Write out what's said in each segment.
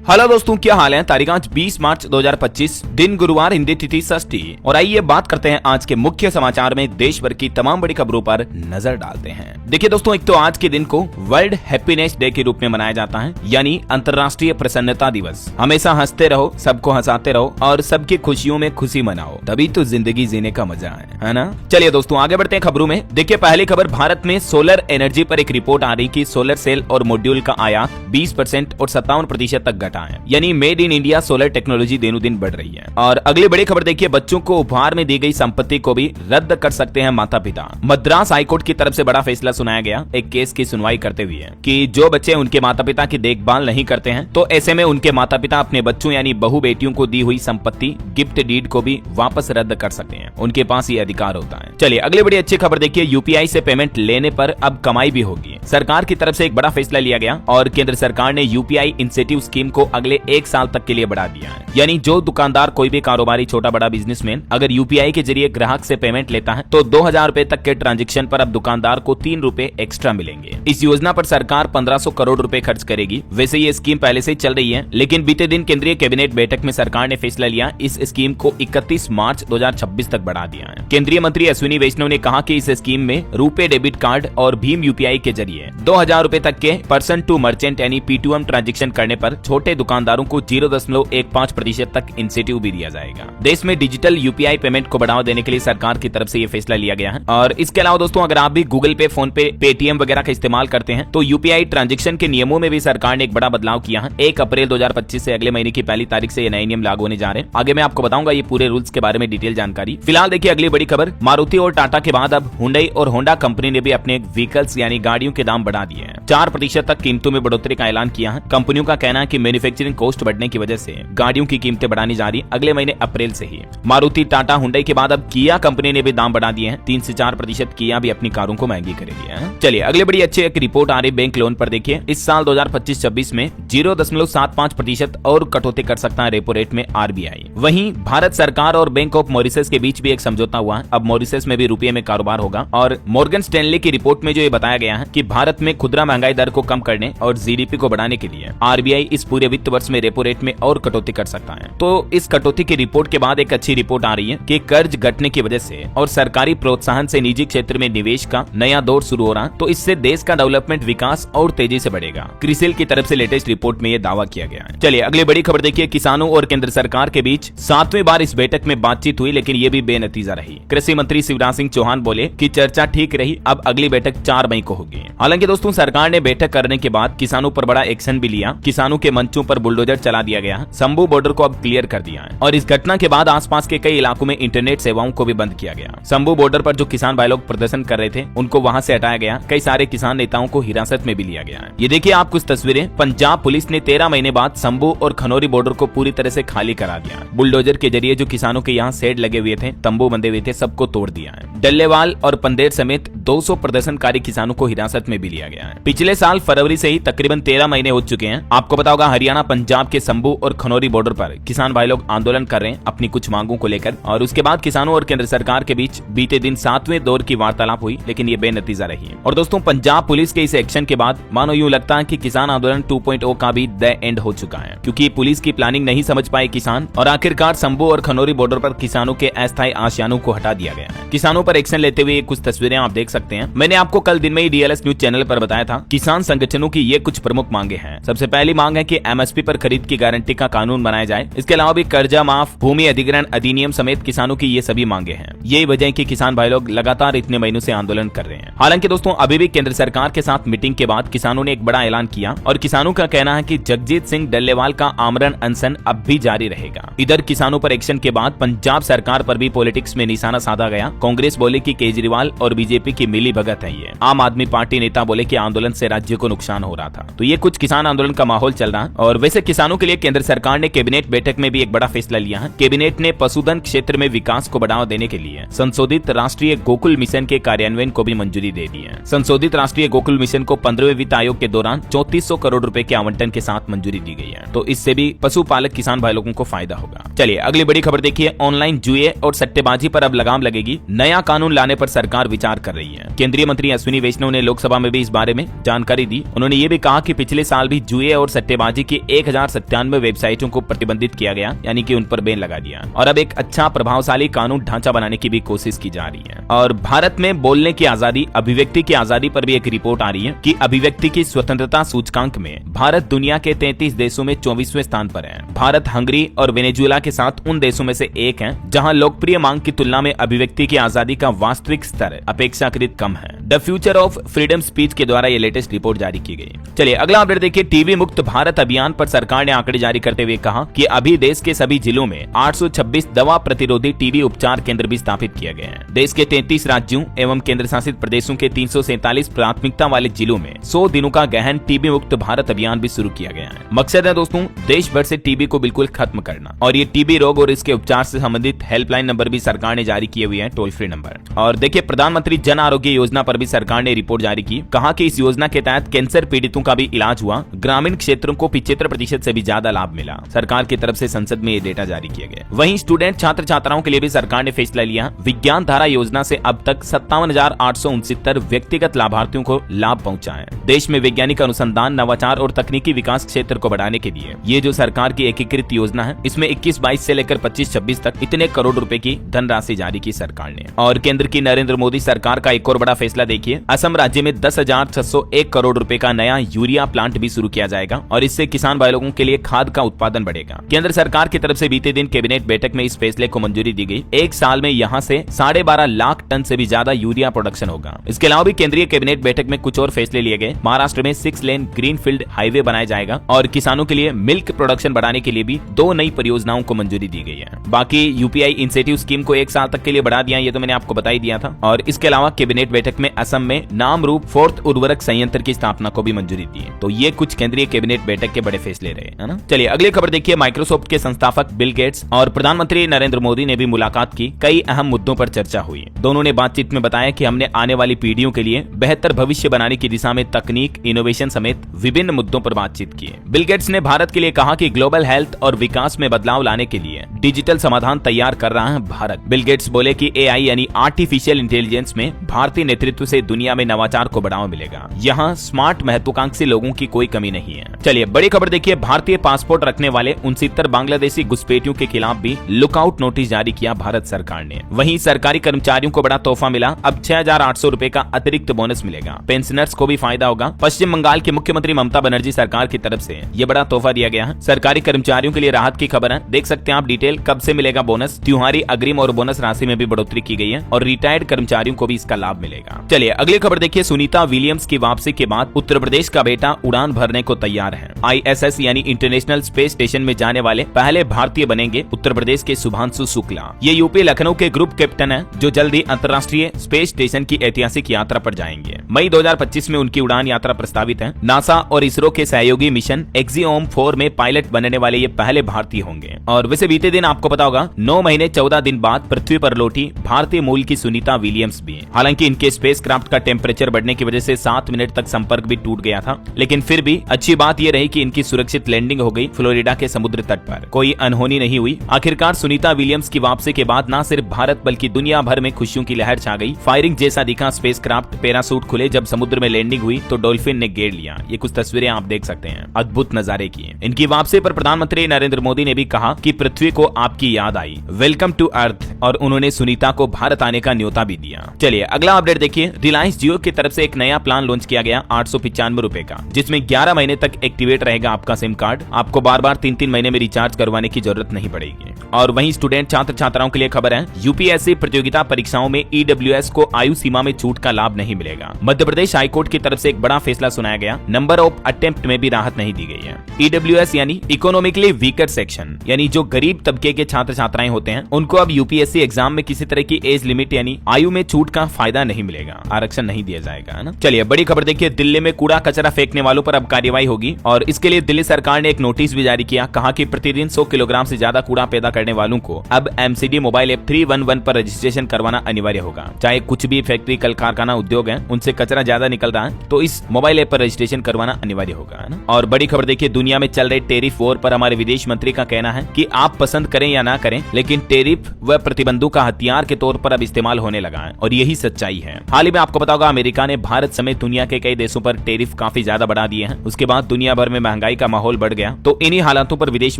Hello दोस्तों, क्या हाल है। तारीख आज 20 मार्च 2025, दिन गुरुवार, हिंदी तिथि षष्ठी। और आइए बात करते हैं आज के मुख्य समाचार में देश भर की तमाम बड़ी खबरों पर नजर डालते हैं। देखिए दोस्तों, एक तो आज के दिन को वर्ल्ड हैप्पीनेस डे के रूप में मनाया जाता है, यानी अंतर्राष्ट्रीय प्रसन्नता दिवस। हमेशा हंसते रहो, सबको हंसाते रहो और सबकी खुशियों में खुशी मनाओ, तभी तो जिंदगी जीने का मजा है ना। चलिए दोस्तों, आगे बढ़ते हैं खबरों में। देखिए, पहली खबर, भारत में सोलर एनर्जी पर एक रिपोर्ट आ रही कि सोलर सेल और मॉड्यूल का आयात 20% और 57% तक घटा है, यानी made in India solar technology दिनों दिन बढ़ रही है। और अगली बड़ी खबर देखिए, बच्चों को उपहार में दी गई संपत्ति को भी रद्द कर सकते हैं माता पिता। मद्रास हाईकोर्ट की तरफ से बड़ा फैसला सुनाया गया एक केस की सुनवाई करते हुए कि जो बच्चे उनके माता पिता की देखभाल नहीं करते हैं, तो ऐसे में उनके माता पिता अपने बच्चों यानी बहू बेटियों को दी हुई संपत्ति गिफ्ट डीड को भी वापस रद्द कर सकते हैं। उनके पास ये अधिकार होता है। चलिए अगली बड़ी अच्छी खबर देखिए, यूपीआई से पेमेंट लेने पर अब कमाई भी होगी। सरकार की तरफ से एक बड़ा फैसला लिया गया और केंद्र सरकार ने यूपीआई इंसेंटिव स्कीम को अगले 1 साल तक के लिए बढ़ा दिया है। यानी जो दुकानदार, कोई भी कारोबारी, छोटा बड़ा बिजनेसमैन अगर यूपीआई के जरिए ग्राहक से पेमेंट लेता है तो 2000 रुपए तक के ट्रांजैक्शन पर अब दुकानदार को 3 रुपए एक्स्ट्रा मिलेंगे। इस योजना पर सरकार 1500 करोड़ रुपए खर्च करेगी। वैसे ये स्कीम पहले से ही चल रही है, लेकिन बीते दिन केंद्रीय कैबिनेट बैठक में सरकार ने फैसला लिया इस स्कीम को 31 मार्च 2026 तक बढ़ा दिया है। केंद्रीय मंत्री अश्विनी वैष्णव ने कहा कि इस स्कीम में रुपे डेबिट कार्ड और भीम यूपीआई के जरिए 2000 रुपए तक के पर्सन टू मर्चेंट यानी P2M ट्रांजैक्शन करने पर छोटे दुकानदारों को 0.15% तक इंसेंटिव भी दिया जाएगा। देश में डिजिटल यूपीआई पेमेंट को बढ़ावा देने के लिए सरकार की तरफ से ये फैसला लिया गया है। और इसके अलावा दोस्तों, अगर आप भी गूगल पे, फोन पे, पेटीएम वगैरह का इस्तेमाल करते हैं तो यूपीआई ट्रांजैक्शन के नियमों में भी सरकार ने एक बड़ा बदलाव किया है। 1 अप्रैल 2025 से अगले महीने की पहली तारीख से ये नए नियम लागू होने जा रहे हैं। आगे मैं आपको बताऊंगा ये पूरे रूल्स के बारे में डिटेल जानकारी। फिलहाल देखिए अगली बड़ी खबर, मारुति और टाटा के बाद अब हुंडई और होंडा कंपनी ने भी अपने व्हीकल्स यानी गाड़ियों के दाम बढ़ा दिए हैं। 4% तक कीमतों में बढ़ोतरी का ऐलान किया है। कंपनियों का कहना है कि मैन्युफैक्चरिंग कॉस्ट बढ़ने की वजह से गाड़ियों की कीमतें बढ़ानी जा रही अगले महीने अप्रैल से ही। मारुति, टाटा, हुंडई के बाद अब किया कंपनी ने भी दाम बढ़ा दिए हैं। 3 से 4% किया भी अपनी कारों को महंगी करेगी। चलिए अगले बड़ी अच्छी एक रिपोर्ट आ रही बैंक लोन पर। देखिए, इस साल 2025-26 में 0.75% और कटौती कर सकता है रेपो रेट में आरबीआई। वहीं भारत सरकार और बैंक ऑफ मॉरिशस के बीच भी एक समझौता हुआ है। अब मॉरिशस में भी रुपये में कारोबार होगा। और मॉर्गन स्टैनली की रिपोर्ट में जो ये बताया गया है कि भारत में खुदरा महंगाई दर को कम करने और जीडीपी को बढ़ाने के लिए आरबीआई इस पूरे वित्त वर्ष में रेपो रेट में और कटौती कर सकता है। तो इस कटौती की रिपोर्ट के बाद एक अच्छी रिपोर्ट आ रही है कि कर्ज घटने की वजह से और सरकारी प्रोत्साहन से निजी क्षेत्र में निवेश का नया दौर शुरू हो रहा है। तो इससे देश का डेवलपमेंट, विकास और तेजी से बढ़ेगा। क्रिसिल की तरफ से लेटेस्ट रिपोर्ट में ये दावा किया गया है। चलिए अगली बड़ी खबर देखिए, किसानों और केंद्र सरकार के बीच 7वीं बार इस बैठक में बातचीत हुई, लेकिन ये भी बेनतीजा रही। कृषि मंत्री शिवराज सिंह चौहान बोले कि चर्चा ठीक रही, अब अगली बैठक 4 मई को होगी। हालांकि दोस्तों, सरकार ने बैठक करने के बाद किसानों पर बड़ा एक्शन भी लिया। किसानों के मंचों पर बुलडोजर चला दिया गया। शंभू बॉर्डर को अब क्लियर कर दिया है और इस घटना के बाद आसपास के कई इलाकों में इंटरनेट सेवाओं को भी बंद किया गया। शंभू बॉर्डर पर जो किसान भाई लोग प्रदर्शन कर रहे थे उनको वहां से हटाया गया। कई सारे किसान नेताओं को हिरासत में भी लिया गया है। ये देखिए आप कुछ तस्वीरें। पंजाब पुलिस ने 13 महीने बाद शंभू और खनौरी बॉर्डर को पूरी तरह से खाली करा दिया। बुलडोजर के जरिए जो किसानों के यहाँ शेड लगे हुए थे, तंबू बंधे हुए थे, सबको तोड़ दिया है। डल्लेवाल और पंदेर समेत 200 प्रदर्शनकारी किसानों को हिरासत में भी लिया गया है। पिछले साल फरवरी से ही तकरीबन 13 महीने हो चुके हैं। आपको पता होगा हरियाणा, पंजाब के शंभू और खनौरी बॉर्डर पर किसान भाई लोग आंदोलन कर रहे हैं अपनी कुछ मांगों को लेकर। और उसके बाद किसानों और केंद्र सरकार के बीच बीते दिन 7वें दौर की वार्तालाप हुई, लेकिन ये बेनतीजा रही। और दोस्तों, पंजाब पुलिस के इस एक्शन के बाद मानो यूं लगता है कि किसान आंदोलन 2.0 का भी द एंड हो चुका है, क्योंकि पुलिस की प्लानिंग नहीं समझ पाए किसान और आखिरकार शंभू और खनौरी बॉर्डर पर किसानों के अस्थायी आशियानों को हटा दिया गया है। किसानों पर एक्शन लेते हुए कुछ तस्वीरें आप देख सकते हैं। मैंने आपको कल दिन में ही डीएलएस न्यूज चैनल पर बताया था किसान संगठनों की ये कुछ प्रमुख मांगे हैं। सबसे पहली मांग है कि एमएसपी पर खरीद की गारंटी का कानून बनाया जाए। इसके अलावा भी कर्जा माफ, भूमि अधिग्रहण अधिनियम समेत किसानों की ये सभी मांगे हैं। यही वजह है कि किसान भाई लोग लगातार इतने महीनों से आंदोलन कर रहे हैं। हालांकि दोस्तों, अभी भी केंद्र सरकार के साथ मीटिंग के बाद किसानों ने एक बड़ा ऐलान किया और किसानों का कहना है कि जगजीत सिंह डल्लेवाल का आमरण अनशन अब भी जारी रहेगा। इधर किसानों पर एक्शन के बाद पंजाब सरकार पर भी पॉलिटिक्स में निशाना साधा गया। कांग्रेस बोले कि केजरीवाल और बीजेपी की मिली भगत है ये। आम आदमी पार्टी नेता बोले कि आंदोलन से राज्य को नुकसान हो रहा था। तो ये कुछ किसान आंदोलन का माहौल चल रहा है। और वैसे किसानों के लिए केंद्र सरकार ने कैबिनेट बैठक में भी एक बड़ा फैसला लिया है। कैबिनेट ने पशुधन क्षेत्र में विकास को बढ़ावा देने के लिए संशोधित राष्ट्रीय गोकुल मिशन के कार्यान्वयन को भी मंजूरी दे दी है। संशोधित राष्ट्रीय गोकुल मिशन को 15वें वित्त आयोग के दौरान 3400 करोड़ रुपए के आवंटन के साथ मंजूरी दी गई है। तो इससे भी पशुपालक किसान भाई लोगों को फायदा होगा। चलिए अगली बड़ी खबर देखिए, ऑनलाइन जुए और सट्टेबाजी पर अब लगाम लगेगी। नया कानून लाने पर सरकार विचार कर रही है। केंद्रीय मंत्री अश्विनी वैष्णव ने लोकसभा में भी इस बारे में जानकारी दी। उन्होंने ये भी कहा कि पिछले साल भी जुए और सट्टेबाजी की 1097 वेबसाइटों को प्रतिबंधित किया गया, यानी कि उन पर बैन लगा दिया। और अब एक अच्छा प्रभावशाली कानून ढांचा बनाने की भी कोशिश की जा रही है। और भारत में बोलने की आजादी, अभिव्यक्ति की आजादी पर भी एक रिपोर्ट आ रही है कि अभिव्यक्ति की स्वतंत्रता सूचकांक में भारत दुनिया के 33 देशों में 24वें स्थान पर है। भारत हंगरी और वेनेजुएला के साथ उन देशों में से एक है जहां लोकप्रिय मांग की तुलना में अभिव्यक्ति की आजादी का वास्तविक स्तर अपेक्षाकृत कम है। The future of freedom speech के द्वारा ये लेटेस्ट रिपोर्ट जारी की गई। चलिए अगला अपडेट देखिए। टीबी मुक्त भारत अभियान पर सरकार ने आंकड़े जारी करते हुए कहा कि अभी देश के सभी जिलों में 826 दवा प्रतिरोधी टीबी उपचार केंद्र भी स्थापित किए गए हैं। देश के 33 राज्यों एवं केंद्र शासित प्रदेशों के 347 प्राथमिकता वाले जिलों में 100 दिनों का गहन टीबी मुक्त भारत अभियान भी शुरू किया गया है। मकसद है दोस्तों देश भर से टीबी को बिल्कुल खत्म करना। और ये टीबी रोग और इसके उपचार से संबंधित हेल्पलाइन नंबर भी सरकार ने जारी किए हुए हैं, टोल फ्री नंबर। और देखिए प्रधानमंत्री जन आरोग्य योजना पर भी सरकार ने रिपोर्ट जारी की। कहा कि इस योजना के तहत कैंसर पीड़ितों का भी इलाज हुआ। ग्रामीण क्षेत्रों को 75% से भी ज्यादा लाभ मिला। सरकार की तरफ से संसद में ये डेटा जारी किया गया। वहीं स्टूडेंट छात्र छात्राओं के लिए भी सरकार ने फैसला लिया। विज्ञान धारा योजना से अब तक 57,869 व्यक्तिगत लाभार्थियों को लाभ पहुंचा है। देश में वैज्ञानिक अनुसंधान, नवाचार और तकनीकी विकास क्षेत्र को बढ़ाने के लिए ये जो सरकार की एकीकृत योजना है, इसमें 21-22 से लेकर 25-26 तक इतने करोड़ रुपए की धनराशि जारी की सरकार ने। और केंद्र की नरेंद्र मोदी सरकार का एक और बड़ा फैसला देखिए। असम राज्य में 10,601 करोड़ रुपए का नया यूरिया प्लांट भी शुरू किया जाएगा और इससे किसान भाई लोगों के लिए खाद का उत्पादन बढ़ेगा। केंद्र सरकार की तरफ से बीते दिन कैबिनेट बैठक में इस फैसले को मंजूरी दी गई। एक साल में यहाँ से 12.5 लाख टन से भी ज्यादा यूरिया प्रोडक्शन होगा। इसके अलावा भी केंद्रीय कैबिनेट बैठक में कुछ और फैसले लिए गए। महाराष्ट्र में 6 लेन ग्रीनफील्ड हाईवे बनाया जाएगा और किसानों के लिए मिल्क प्रोडक्शन बढ़ाने के लिए भी 2 नई परियोजनाओं को मंजूरी दी गई है। बाकी यूपीआई इंसेंटिव स्कीम को 1 साल तक के लिए बढ़ा दिया, ये तो मैंने आपको बता ही दिया था। और इसके अलावा कैबिनेट बैठक में असम में नाम रूप 4th उर्वरक संयंत्र की स्थापना को भी मंजूरी दी है। तो ये कुछ केंद्रीय कैबिनेट बैठक के बड़े फैसले रहे, है ना। चलिए अगली खबर देखिए। माइक्रोसॉफ्ट के संस्थापक बिल गेट्स और प्रधानमंत्री नरेंद्र मोदी ने भी मुलाकात की। कई अहम मुद्दों पर चर्चा हुई। दोनों ने बातचीत में बताया कि हमने आने वाली पीढ़ियों के लिए बेहतर भविष्य बनाने की दिशा में तकनीक, इनोवेशन समेत विभिन्न मुद्दों पर बातचीत की। बिल गेट्स ने भारत के लिए कहा कि ग्लोबल हेल्थ और विकास में बदलाव लाने के लिए डिजिटल समाधान तैयार कर रहा है भारत। बिल गेट्स बोले कि एआई यानी आर्टिफिशियल इंटेलिजेंस में भारतीय नेतृत्व से दुनिया में नवाचार को बढ़ावा मिलेगा। यहाँ स्मार्ट महत्वाकांक्षी लोगों की कोई कमी नहीं है। चलिए बड़ी खबर देखिए। भारतीय पासपोर्ट रखने वाले 69 बांग्लादेशी घुसपैठियों के खिलाफ भी लुकआउट नोटिस जारी किया भारत सरकार ने। वहीं सरकारी कर्मचारियों को बड़ा तोहफा मिला। अब 6,800 रुपए का अतिरिक्त बोनस मिलेगा। पेंशनर्स को भी फायदा होगा। पश्चिम बंगाल की मुख्यमंत्री ममता बनर्जी सरकार की तरफ से ये बड़ा तोहफा दिया गया है। सरकारी कर्मचारियों के लिए राहत की खबर है। देख सकते हैं आप डिटेल कब से मिलेगा बोनस। त्योहारी अग्रिम और बोनस राशि में भी बढ़ोतरी की गई है और रिटायर्ड कर्मचारियों को भी इसका लाभ मिलेगा। चलिए अगली खबर देखिए। सुनीता विलियम्स की वापसी के बाद उत्तर प्रदेश का बेटा उड़ान भरने को तैयार है। ISS यानी इंटरनेशनल स्पेस स्टेशन में जाने वाले पहले भारतीय बनेंगे उत्तर प्रदेश के शुभांशु शुक्ला। ये यूपी लखनऊ के ग्रुप कैप्टन है जो जल्द ही अंतर्राष्ट्रीय स्पेस स्टेशन की ऐतिहासिक यात्रा पर जाएंगे। मई 2025 में उनकी उड़ान यात्रा प्रस्तावित है। नासा और इसरो के सहयोगी मिशन एक्सियोम 4 में पायलट बनने वाले ये पहले भारतीय होंगे। और वैसे बीते दिन आपको पता होगा 9 महीने 14 दिन बाद पृथ्वी पर लौटी भारतीय मूल की सुनीता विलियम्स भी। हालांकि इनके स्पेसक्राफ्ट का टेम्परेचर बढ़ने की वजह से 7 मिनट तक संपर्क भी टूट गया था, लेकिन फिर भी अच्छी बात यह रही कि इनकी सुरक्षित लैंडिंग हो गई फ्लोरिडा के समुद्र तट पर। कोई अनहोनी नहीं हुई। आखिरकार सुनीता विलियम्स की वापसी के बाद न सिर्फ भारत बल्कि दुनिया भर में खुशियों की लहर छा गई। फायरिंग जैसा दिखा स्पेसक्राफ्ट। पैराशूट खुले जब समुद्र में लैंडिंग हुई तो डॉल्फिन ने घेर लिया। ये कुछ तस्वीरें आप देख सकते हैं। अद्भुत नजारे की। इनकी वापसी पर प्रधानमंत्री नरेंद्र मोदी ने भी कहा कि पृथ्वी को आपकी याद आई, वेलकम टू अर्थ, और उन्होंने सुनीता को भारत आने का न्योता भी दिया। चलिए अगला अपडेट देखिए। रिलायंस जियो की तरफ से एक नया प्लान लॉन्च किया गया 895 रुपए का, जिसमें 11 महीने तक एक्टिवेट रहेगा आपका सिम कार्ड। आपको बार बार 3-3 महीने में रिचार्ज करवाने की जरूरत नहीं पड़ेगी। और वहीं स्टूडेंट छात्र छात्राओं के लिए खबर है। यूपीएससी प्रतियोगिता परीक्षाओं में ईडब्ल्यूएस को आयु सीमा में छूट का लाभ नहीं मिलेगा। मध्य प्रदेश हाईकोर्ट की तरफ से एक बड़ा फैसला सुनाया गया। नंबर ऑफ अटेम्प्ट में भी राहत नहीं दी गई है। ईडब्ल्यूएस यानी इकोनॉमिकली वीकर सेक्शन, यानी जो गरीब तबके के छात्र छात्राएं होते हैं, उनको अब यूपीएससी एग्जाम में किसी तरह की एज लिमिट यानी आयु में छूट का फायदा नहीं मिलेगा, आरक्षण नहीं दिया जाएगा, है ना। चलिए बड़ी खबर देखिए। दिल्ली में कूड़ा कचरा फेंकने वालों पर अब कार्रवाई होगी और इसके लिए दिल्ली सरकार ने एक नोटिस भी जारी किया। कहा कि प्रतिदिन 100 किलोग्राम से ज्यादा कूड़ा पैदा करने वालों को अब MCD मोबाइल ऐप 311 पर रजिस्ट्रेशन करवाना अनिवार्य होगा। चाहे कुछ भी फैक्ट्री, कल कारखाना, उद्योग है, उनसे कचरा ज्यादा निकल रहा है तो इस मोबाइल ऐप पर रजिस्ट्रेशन करवाना अनिवार्य होगा, है ना। और बड़ी खबर देखिए, दुनिया में चल रहे टेरिफ वॉर पर हमारे विदेश मंत्री का कहना है कि आप पसंद करें या ना करें, लेकिन टेरिफ व प्रतिबंधों का हथियार के तौर पर अब इस्तेमाल होने लगा है और यही सच्चाई है। हाल ही में आपको पता होगा अमेरिका ने भारत समेत दुनिया के कई देशों पर टेरिफ काफी ज्यादा बढ़ा दिए हैं। उसके बाद दुनिया भर में महंगाई का माहौल बढ़ गया, तो इन्हीं हालातों पर विदेश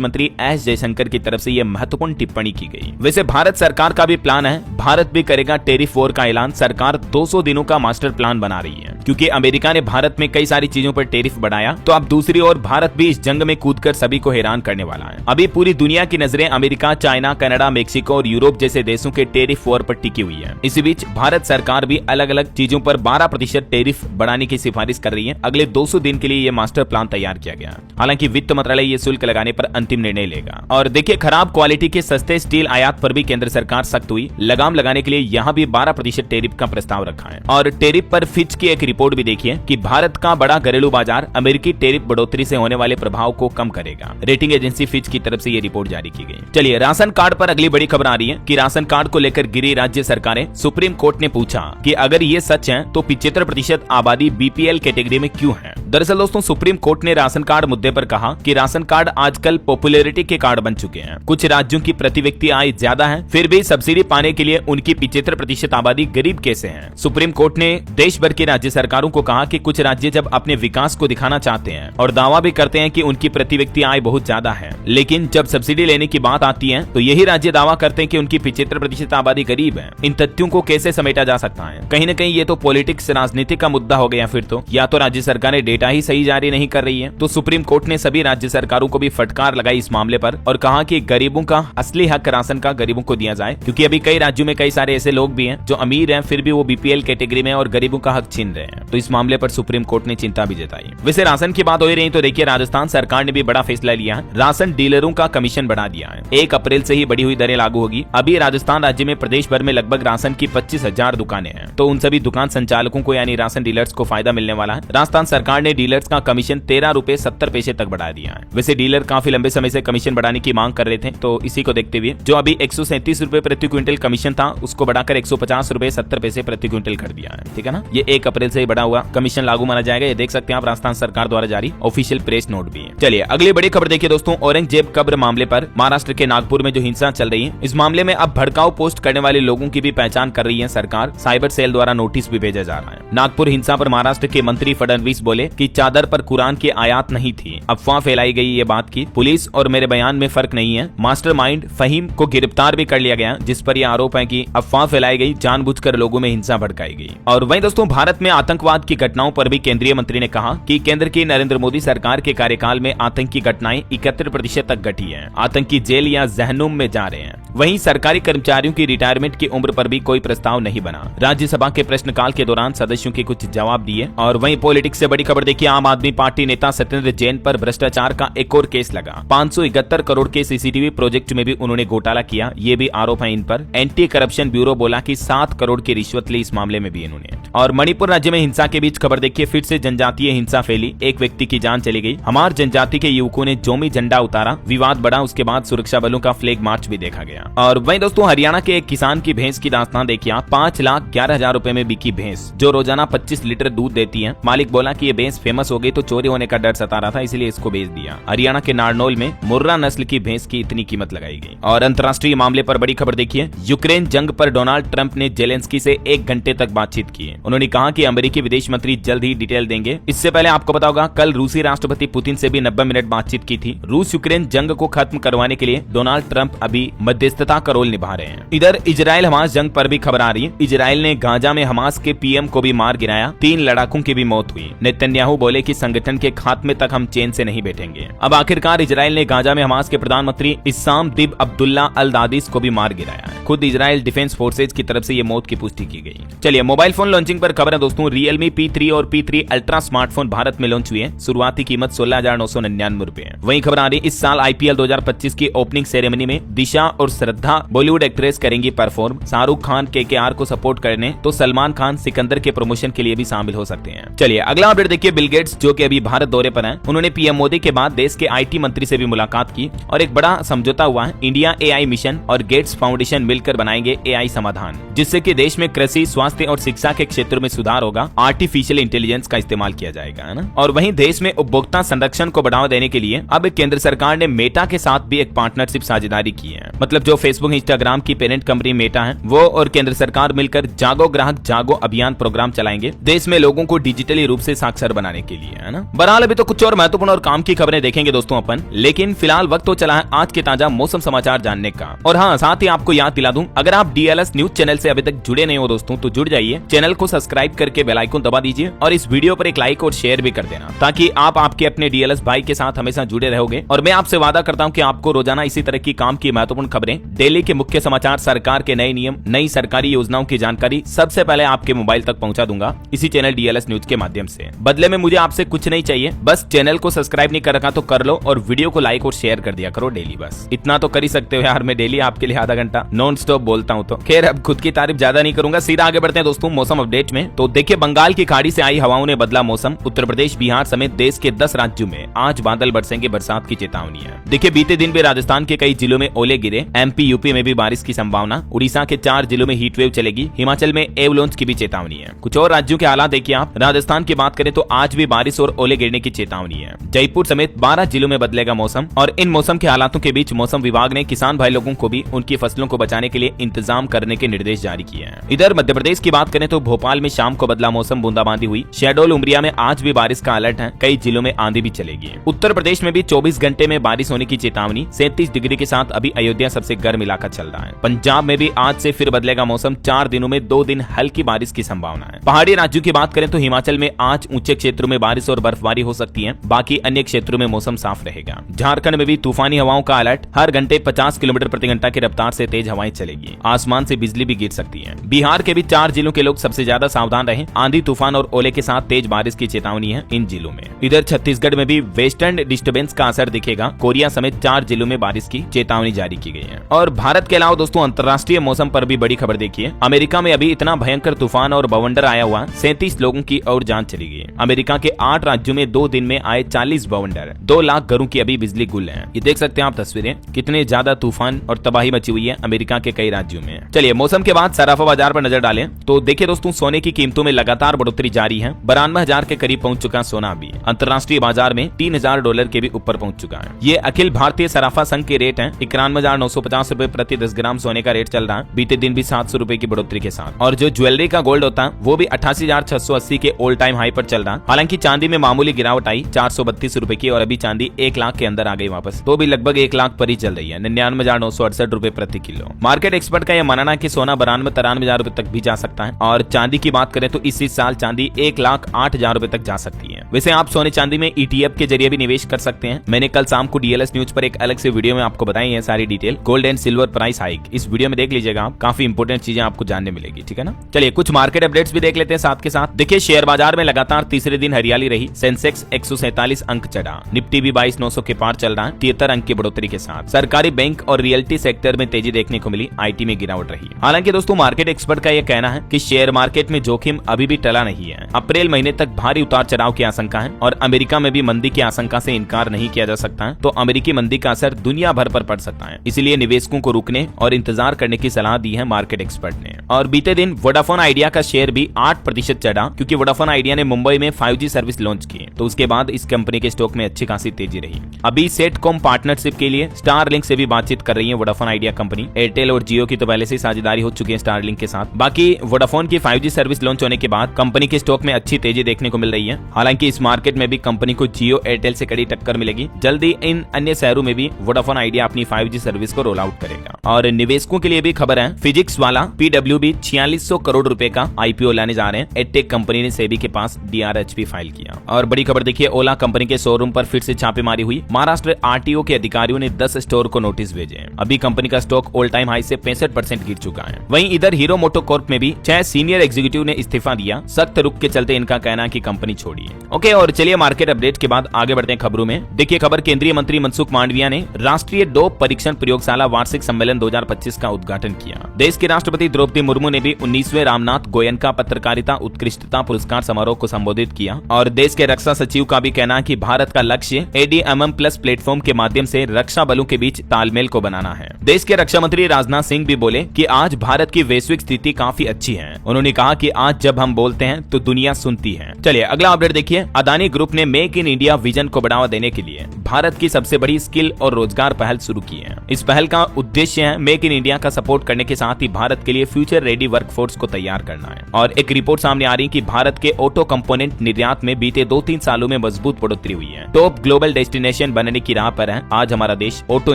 मंत्री एस जयशंकर की तरफ से यह महत्वपूर्ण टिप्पणी की गई। वैसे भारत सरकार का भी प्लान है, भारत भी करेगा टेरिफ वॉर का ऐलान। सरकार 200 दिनों का मास्टर प्लान बना रही है, क्योंकि अमेरिका ने भारत में कई सारी चीजों पर टेरिफ बढ़ाया, तो अब दूसरी ओर भारत भी इस जंग में कूदकर सभी को हैरान करने वाला है। अभी पूरी दुनिया की नजरें अमेरिका, चाइना, कनाडा, मेक्सिको और यूरोप जैसे देशों के टेरिफ वॉर पर टिकी हुई है। इसी बीच भारत सरकार भी अलग अलग चीजों पर 12% टेरिफ बढ़ाने की सिफारिश कर रही है। अगले 200 दिन के लिए ये मास्टर प्लान तैयार किया गया। हालांकि वित्त मंत्रालय ये शुल्क लगाने पर अंतिम निर्णय लेगा। और देखिए, खराब क्वालिटी के सस्ते स्टील आयात पर भी केंद्र सरकार सख्त हुई। लगाम लगाने के लिए यहाँ भी 12% टेरिफ का प्रस्ताव रखा है। और टेरिफ पर फिच की एक रिपोर्ट भी देखिए कि भारत का बड़ा घरेलू बाजार अमेरिकी टेरिफ बढ़ोतरी से होने वाले प्रभाव को कम करेगा। रेटिंग एजेंसी फिच की तरफ से ये रिपोर्ट जारी की गई। चलिए, राशन कार्ड पर अगली बड़ी खबर आ रही है कि राशन कार्ड को लेकर गिरी राज्य सरकारें। सुप्रीम कोर्ट ने पूछा कि अगर ये सच है तो 75% आबादी BPL कैटेगरी में क्यों है। दरअसल दोस्तों, सुप्रीम कोर्ट ने राशन कार्ड मुद्दे पर कहा कि राशन कार्ड आजकल पॉपुलैरिटी के कार्ड बन चुके हैं। कुछ राज्यों की प्रति व्यक्ति आय ज्यादा है, फिर भी सब्सिडी पाने के लिए उनकी 75% आबादी गरीब कैसे है। सुप्रीम कोर्ट ने देश भर की राज्य सरकारों को कहा कि कुछ राज्य जब अपने विकास को दिखाना चाहते हैं और दावा भी करते हैं कि उनकी प्रति व्यक्ति आय बहुत ज्यादा है, लेकिन जब सब्सिडी लेने की बात आती है तो यही राज्य दावा करते हैं कि उनकी 75% आबादी गरीब है। इन तथ्यों को कैसे समेटा जा सकता है? कहीं न कहीं ये तो पॉलिटिक्स, राजनीति का मुद्दा हो गया। फिर तो या तो राज्य सरकारें डेटा ही सही जारी नहीं कर रही है। तो सुप्रीम कोर्ट ने सभी राज्य सरकारों को भी फटकार लगाई इस मामले पर और कहा कि गरीबों का असली हक राशन का गरीबों को दिया जाए, क्योंकि अभी कई राज्यों में कई सारे ऐसे लोग भी हैं जो अमीर हैं फिर भी वो BPL कैटेगरी में और गरीबों का हक छीन रहे हैं। तो इस मामले पर सुप्रीम कोर्ट ने चिंता भी जताई। वैसे राशन की बात हो रही तो देखिए, राजस्थान सरकार ने भी बड़ा फैसला लिया है। राशन डीलरों का कमीशन बढ़ा दिया है। 1 अप्रैल से ही बढ़ी हुई दरें लागू होगी। अभी राजस्थान राज्य में प्रदेश भर में लगभग राशन की 25,000 दुकानें हैं, तो उन सभी दुकान संचालकों को यानी राशन डीलर्स को फायदा मिलने वाला है। राजस्थान सरकार ने डीलर्स का कमीशन 13 रुपए 70 पैसे तक बढ़ा दिया है। वैसे डीलर काफी लंबे समय से कमीशन बढ़ाने की मांग कर रहे थे, तो इसी को देखते हुए जो अभी 137 रुपए प्रति क्विंटल कमीशन था उसको बढ़ाकर 150 रुपए 70 पैसे प्रति क्विंटल कर दिया है। ठीक है ना। ये 1 अप्रैल से ही बढ़ा हुआ कमीशन लागू माना जाएगा। ये देख सकते हैं आप, राजस्थान सरकार द्वारा जारी ऑफिशियल प्रेस नोट भी है। चलिए अगली बड़ी खबर देखिए दोस्तों, औरंगजेब कब्र मामले पर महाराष्ट्र के नागपुर में जो हिंसा चल रही है, इस मामले में अब भड़काऊ पोस्ट करने वाले लोगों की भी पहचान कर रही है सरकार। साइबर सेल द्वारा नोटिस भी भेजा जा रहा है। नागपुर हिंसा पर महाराष्ट्र के मंत्री फडणवीस बोले कि चादर पर कुरान की आयात नहीं थी, अफवाह फैलाई गई ये बात की। पुलिस और मेरे बयान में फर्क नहीं है। मास्टरमाइंड फहीम को गिरफ्तार भी कर लिया गया, जिस पर यह आरोप है कि अफवाह फैलाई गई, जानबूझकर लोगों में हिंसा भड़काई गई। और वहीं दोस्तों, भारत में आतंकवाद की घटनाओं पर भी केंद्रीय मंत्री ने कहा कि केंद्र की नरेंद्र मोदी सरकार के कार्यकाल में आतंकी घटनाएं 71% तक घटी है। आतंकी जेल या जहनुम में जा रहे हैं। वहीं सरकारी कर्मचारियों की रिटायरमेंट की उम्र पर भी कोई प्रस्ताव नहीं बना। राज्यसभा के प्रश्नकाल के दौरान सदस्यों के कुछ जवाब दिए। और वहीं पॉलिटिक्स से बड़ी खबर देखिए, आम आदमी पार्टी नेता सत्येंद्र जैन पर भ्रष्टाचार का एक और केस लगा। 571 करोड़ के CCTV प्रोजेक्ट में भी उन्होंने घोटाला किया, ये भी आरोप है इन पर। एंटी करप्शन ब्यूरो बोला कि 7 करोड़ की रिश्वत ली इस मामले में भी इन्होंने। और मणिपुर राज्य में हिंसा के बीच खबर देखिए, फिर से जनजातीय हिंसा फैली, एक व्यक्ति की जान चली गई। हमार जनजाति के युवकों ने जोमी झंडा उतारा, विवाद बढ़ा, उसके बाद सुरक्षा बलों का फ्लैग मार्च भी देखा गया। और वहीं दोस्तों, हरियाणा के एक किसान की भैंस की दास्तान देखिए, 5,11,000 रुपए में बिकी भैंस, जो रोजाना 25 लीटर दूध देती है। मालिक बोला कि ये भैंस फेमस हो गई तो चोरी होने का डर सता रहा था, इसलिए इसको बेच दिया। हरियाणा के नारनौल में मुर्रा नस्ल की भैंस की इतनी कीमत लगाई गई। और अंतर्राष्ट्रीय मामले पर बड़ी खबर देखिए, यूक्रेन जंग पर डोनाल्ड ट्रंप ने जेलेंस्की से 1 घंटे तक बातचीत की। उन्होंने कहा कि अमेरिकी विदेश मंत्री जल्द ही डिटेल देंगे। इससे पहले आपको पता होगा, कल रूसी राष्ट्रपति पुतिन से भी 90 मिनट बातचीत की थी। रूस यूक्रेन जंग को खत्म करवाने के लिए डोनाल्ड ट्रंप अभी मध्यस्थता का रोल निभा रहे हैं। इधर इजराइल हमास जंग पर भी खबर आ रही है। इजराइल ने गाजा में हमास के PM को भी मार गिराया, 3 लड़ाकों की भी मौत हुई। नेतन्याहू बोले कि संगठन के खात्मे तक हम चैन से नहीं बैठेंगे। अब आखिरकार इजराइल ने गाजा में हमास के प्रधानमंत्री इस्साम दिब अब्दुल्ला अल दादिस को भी मार गिराया है। खुद इजराइल डिफेंस फोर्सेज की तरफ से ये मौत की पुष्टि की गई। चलिए मोबाइल फोन लॉन्चिंग पर खबर है दोस्तों। Realme P3 और P3 अल्ट्रा स्मार्टफोन भारत में लॉन्च हुए हैं। शुरुआती कीमत 16,999 रुपए है। वहीं खबर आ रही इस साल IPL 2025 की ओपनिंग सेरेमनी में दिशा और श्रद्धा बॉलीवुड एक्ट्रेस करेंगी परफॉर्म। शाहरुख खान KKR को सपोर्ट करने तो सलमान खान सिकंदर के प्रमोशन के लिए भी शामिल हो सकते हैं। चलिए अगला अपडेट देखिए। बिल गेट्स जो कि अभी भारत दौरे पर हैं, उन्होंने PM मोदी के बाद देश के IT मंत्री से भी मुलाकात की और एक बड़ा समझौता हुआ है। इंडिया AI मिशन और गेट्स फाउंडेशन मिलकर बनाएंगे AI समाधान, जिससे कि देश में कृषि, स्वास्थ्य और शिक्षा के क्षेत्र में सुधार होगा। आर्टिफिशियल इंटेलिजेंस का इस्तेमाल किया जाएगा, है ना। और वहीं देश में उपभोक्ता संरक्षण को बढ़ावा देने के लिए अब केंद्र सरकार ने मेटा के साथ भी एक पार्टनरशिप साझेदारी की है। मतलब जो फेसबुक इंस्टाग्राम की पेरेंट कंपनी मेटा है, वो और केंद्र सरकार मिलकर जागो ग्राहक जागो अभियान प्रोग्राम चलाएंगे देश में लोगों को डिजिटली रूप से साक्षर बनाने के लिए, है ना। बहरहाल अभी तो कुछ और महत्वपूर्ण और काम की खबरें देखेंगे दोस्तों अपन, लेकिन फिलहाल वक्त तो चला है आज के ताजा मौसम समाचार जानने का। और हाँ, साथ ही आपको याद दिला दूं, अगर आप DLS न्यूज चैनल से अभी तक जुड़े नहीं हो दोस्तों तो जुड़ जाइए, चैनल को सब्सक्राइब करके बेल आइकन दबा दीजिए और इस वीडियो पर एक लाइक और शेयर भी कर देना, ताकि आप आपके अपने DLS भाई के साथ हमेशा जुड़े रहोगे। और मैं आपसे वादा करता हूं कि आपको रोजाना इसी तरह की काम की महत्वपूर्ण खबरें, डेली के मुख्य समाचार, सरकार के नए नियम, नई सरकारी योजनाओं की जानकारी सबसे पहले आपके मोबाइल तक पहुंचा दूंगा इसी चैनल DLS न्यूज के माध्यम से। बदले में मुझे आपसे कुछ नहीं चाहिए, बस चैनल को सब्सक्राइब नहीं कर रखा तो कर लो और वीडियो को लाइक और शेयर कर दिया करो डेली। बस इतना तो कर ही सकते हो यार। मैं डेली आपके लिए आधा घंटा नॉन स्टॉप बोलता हूं। तो खैर अब खुद की तारीफ ज्यादा नहीं करूंगा, सीधा आगे बढ़ते हैं दोस्तों मौसम अपडेट में। तो देखिए, बंगाल की खाड़ी से आई हवाओं ने बदला मौसम। उत्तर प्रदेश, बिहार समेत देश के 10 राज्यों में आज बादल बरसेंगे, बरसात की चेतावनी है। देखिए, बीते दिन भी राजस्थान के कई जिलों में ओले गिरे। MP UP में भी बारिश की संभावना। उड़ीसा के 4 जिलों में हीट वेव चलेगी। हिमाचल में एवलांच की भी चेतावनी है। कुछ और राज्यों के हालात देखिए आप। राजस्थान की बात करें तो आज भी बारिश और ओले गिरने की चेतावनी है। जयपुर समेत 12 जिलों में बदलेगा मौसम। और इन मौसम के हालातों के बीच मौसम विभाग ने किसान भाई लोगों को भी उनकी फसलों को बचाने के लिए इंतजाम करने के निर्देश जारी किए हैं। इधर मध्य प्रदेश की बात करें तो भोपाल में शाम को बदला मौसम, बूंदाबांदी हुई। शहडोल, उमरिया में आज भी बारिश का अलर्ट है। कई जिलों में आंधी भी चलेगी। उत्तर प्रदेश में भी 24 घंटे में बारिश होने की चेतावनी। 37 डिग्री के साथ अभी अयोध्या सबसे गर्म इलाका चल रहा है। पंजाब में भी आज से फिर बदलेगा मौसम। 4 दिनों में 2 दिन हल्की बारिश की संभावना है। पहाड़ी राज्यों की बात करें तो हिमाचल में आज ऊंचे क्षेत्रों में बारिश और बर्फबारी हो सकती है। बाकी अन्य क्षेत्रों में मौसम साफ रहेगा। झारखंड में भी तूफानी हवाओं का अलर्ट। हर घंटे 50 किलोमीटर प्रति घंटा की रफ्तार से तेज हवाएं चलेगी। आसमान से बिजली भी गिर सकती है। बिहार के भी 4 जिलों के लोग सबसे ज्यादा सावधान रहें। आंधी, तूफान और ओले के साथ तेज बारिश की चेतावनी है इन जिलों में। इधर छत्तीसगढ़ में भी वेस्टर्न डिस्टर्बेंस का असर दिखेगा। कोरिया समेत 4 जिलों में बारिश की चेतावनी जारी की गई है। और भारत के अलावा दोस्तों अंतर्राष्ट्रीय मौसम पर भी बड़ी खबर देखिए। अमेरिका में अभी इतना भयंकर तूफान और बवंडर आया हुआ, 37 लोगों की और जान चली गई। अमेरिका के 8 राज्यों में 2 दिन में आए 40 बवंडर। 2 लाख घरों की अभी बिजली गुल है। ये देख सकते हैं आप तस्वीरें, कितने ज्यादा तूफान और तबाही मची हुई है अमेरिका के कई राज्यों में। चलिए मौसम के बाद सराफा बाजार पर नजर डालें तो देखिए दोस्तों, सोने की कीमतों में लगातार बढ़ोतरी जारी है। 92,000 के करीब पहुंच चुका सोना। अभी अंतर्राष्ट्रीय बाजार में $3,000 के भी ऊपर पहुंच चुका है। ये अखिल भारतीय सराफा संघ के रेट है। 91,950 रुपए प्रति 10 ग्राम सोने का रेट चल रहा है। बीते दिन भी 700 रुपए की बढ़ोतरी के साथ। और जो ज्वेलरी का गोल्ड होता है वो भी 88,680 के ऑल टाइम हाई पर चल रहा है। हालांकि चांदी में मामूली गिरावट आई 432 रुपए की, और अभी चांदी 1 लाख के अंदर आ गई वापस, तो भी लगभग 1 लाख पर ही चल रही है। 99,968 रुपए प्रति किलो। मार्केट एक्सपर्ट का यह मानना है कि सोना 92-93,000 रुपए तक भी जा सकता है। और चांदी की बात करें तो इसी साल चांदी 1,08,000 रुपए तक जा सकती है। वैसे आप सोने चांदी में ETF के जरिए भी निवेश कर सकते हैं। मैंने कल शाम को DLS न्यूज पर एक अलग से वीडियो में आपको बताई है सारी detail. Gold and silver price hike, इस वीडियो में देख लीजिएगा आप, काफी इंपोर्टेंट चीजें आपको जानने मिलेगी, ठीक है ना। चलिए कुछ मार्केट अपडेट्स भी देख लेते हैं साथ के साथ। देखिए, शेयर बाजार में लगातार तीसरे दिन हरियाली रही। सेंसेक्स 147 अंक चढ़ा। निफ्टी भी 22,900 के पार चल रहा है 73 अंक की बढ़ोतरी के साथ। सरकारी बैंक और रियल्टी सेक्टर में तेजी देखने को मिली। IT में गिरावट रही। हालांकि दोस्तों मार्केट एक्सपर्ट का यह कहना है कि शेयर मार्केट में जोखिम अभी भी टला नहीं है। अप्रैल महीने तक भारी उतार चढ़ाव की आशंका है और अमेरिका में भी मंदी की आशंका से इनकार नहीं किया जा सकता है। तो अमेरिकी मंदी का असर दुनिया भर पर पड़ सकता है। इसलिए निवेशकों को रुकने और इंतजार करने की सलाह दी है मार्केट एक्सपर्ट ने। और बीते दिन वोडाफोन आइडिया का शेयर भी 8% चढ़ा, क्योंकि वोडाफोन आइडिया ने मुंबई में 5G सर्विस लॉन्च की। तो उसके बाद इस कंपनी के स्टॉक में अच्छी खासी तेजी रही। अभी सेटकॉम पार्टनरशिप के लिए स्टारलिंक से भी बातचीत कर रही है वोडाफोन आइडिया कंपनी। एयरटेल और जियो की तो पहले से साझेदारी हो चुकी है स्टारलिंक के साथ। बाकी वोडाफोन की 5G सर्विस लॉन्च होने के बाद कंपनी के स्टॉक में अच्छी तेजी देखने को मिल रही है। हालांकि इस मार्केट में भी कंपनी को जियो, एयरटेल से कड़ी टक्कर मिलेगी। जल्दी इन अन्य शहरों में भी वोडाफोन आइडिया अपनी 5G सर्विस को रोल आउट करेगा। और निवेशकों के लिए भी खबर है, फिजिक्स वाला PWB 4600 करोड़ रुपए का IPO लाने जा रहे हैं। एडटेक कंपनी ने सेबी के पास DRHP फाइल किया। और बड़ी खबर देखिए, ओला कंपनी के शोरूम पर फिर से छापेमारी हुई। महाराष्ट्र RTO के अधिकारियों ने 10 स्टोर को नोटिस भेजे। अभी कंपनी का स्टॉक ऑल टाइम हाई से 65% गिर चुका है। वहीं इधर हीरो मोटोकॉर्प में भी 6 सीनियर एग्जीक्यूटिव ने इस्तीफा दिया। सख्त रुख के चलते इनका कहना है कि कंपनी छोड़िए। ओके, और चलिए मार्केट अपडेट के बाद आगे बढ़ते हैं खबरों में। देखिए खबर, केंद्रीय मंत्री मनसुख मांडविया ने राष्ट्रीय डोप परीक्षण प्रयोगशाला वार्षिक सम्मेलन 2025 का उद्घाटन किया। देश की राष्ट्रपति द्रौपदी मुर्मू ने भी 19वें रामनाथ गोयनका पत्रकारिता उत्कृष्टता पुरस्कार समारोह को संबोधित किया। और देश के रक्षा सचिव का भी कहना है कि भारत का लक्ष्य ADMM+ प्लेटफॉर्म के माध्यम से रक्षा बलों के बीच तालमेल को बनाना है। देश के रक्षा मंत्री राजनाथ सिंह भी बोले कि आज भारत की वैश्विक स्थिति काफी अच्छी है। उन्होंने कहा कि आज जब हम बोलते हैं तो दुनिया सुनती है। चलिए अगला अपडेट देखिए, अदानी ग्रुप ने मेक इन इंडिया विजन को बढ़ावा देने के लिए भारत की सबसे बड़ी स्किल और रोजगार पहल शुरू की है। इस पहल का उद्देश्य है मेक इन इंडिया का सपोर्ट करने के साथ ही भारत के लिए फ्यूचर रेडी वर्कफोर्स को तैयार करना है। और एक रिपोर्ट सामने आ रही है कि भारत के ऑटो कंपोनेंट निर्यात में बीते 2-3 सालों में मजबूत बढ़ोतरी हुई है। टॉप ग्लोबल डेस्टिनेशन बनने की राह पर है आज हमारा देश ऑटो